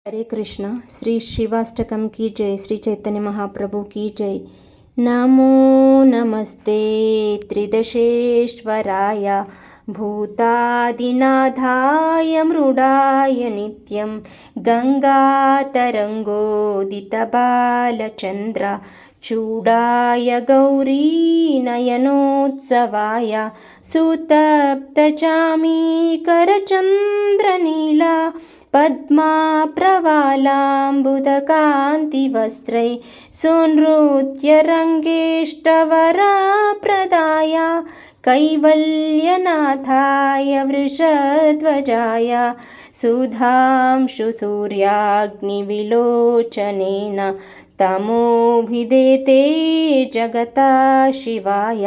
हरे कृष्ण। श्री शिवाष्टकम की जय। श्री चैतन्य महाप्रभु की जय। नमो नमस्ते त्रिदशेश्वराय भूतादिनाथाय मृडाय नित्यं गंगातरंगोदितबालचंद्र चूडाय गौरीनयनोत्सवाय सुतप्तचामीकरचन्द्रनीला पद्मा प्रवालाम्बुदकान्तिवस्त्रै सुनृत्यरङ्गेष्टवरप्रदाय कैवल्यनाथाय वृषध्वजाय सुधांशुसूर्याग्निविलोचनेन तमोभिदेते जगता शिवाय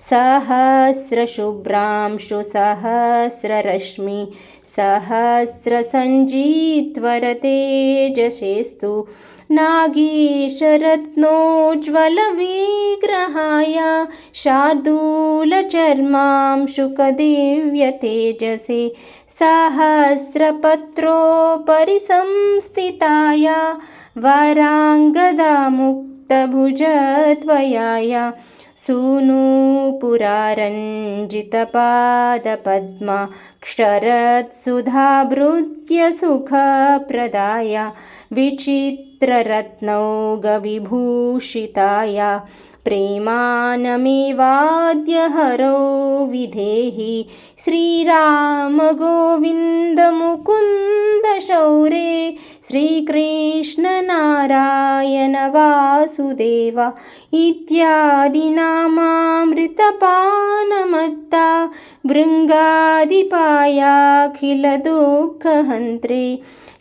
सहस्रशुभ्रांशु सहस्ररश्मि सहस्रसञ्जीत्वरतेजसेस्तु नागेशरत्नोज्ज्वलविग्रहाय शार्दूलचर्मांशुकदिव्यतेजसे सहस्रपत्रोपरिसंस्थिताय वराङ्गदामुक्तभुजद्वयाय सूनूपुरारञ्जितपादपद्मा क्षरत्सुधाभृत्यसुखप्रदाय विचित्ररत्नौघविभूषिताय प्रेमानमेवाद्यहरो विधेहि श्रीराम गोविन्द मुकुन्द शौरे श्रीकृष्ण नारायण वासुदेव इत्यादि नामामृतपानमत्ता भृङ्गादिपायाखिलदुःखहन्त्रे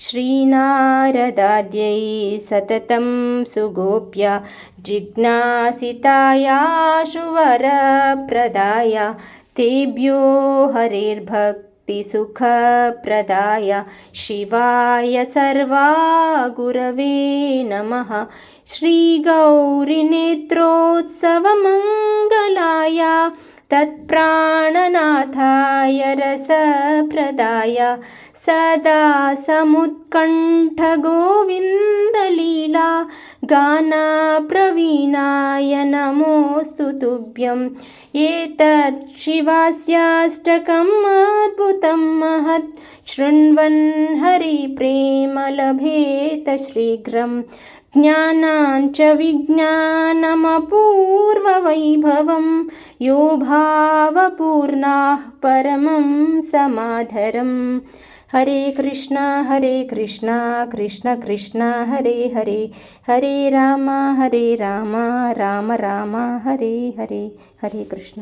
श्रीनारदाद्यै सततं सुगोप्य जिज्ञासितायाशु वरप्रदाय तेभ्यो हरेर्भक्तिसुखप्रदाय शिवाय सर्वागुरवे नमः। श्रीगौरीनेत्रोत्सवमङ्गलाय तत्प्राणनाथाय रसप्रदाय सदा समुत्कण्ठगोविन्दलीला गानप्रवीणाय नमोऽस्तु तुभ्यम्। एतत् शिवास्याष्टकम् अद्भुतं महत् शृण्वन् हरिप्रेम लभेत शीघ्रम्। ज्ञानाञ्च विज्ञानमपूर्ववैभवं यो भावपूर्णाः परमं समाधरम्। हरे कृष्णा कृष्ण कृष्ण हरे हरे, हरे राम राम राम हरे हरे। हरे कृष्ण।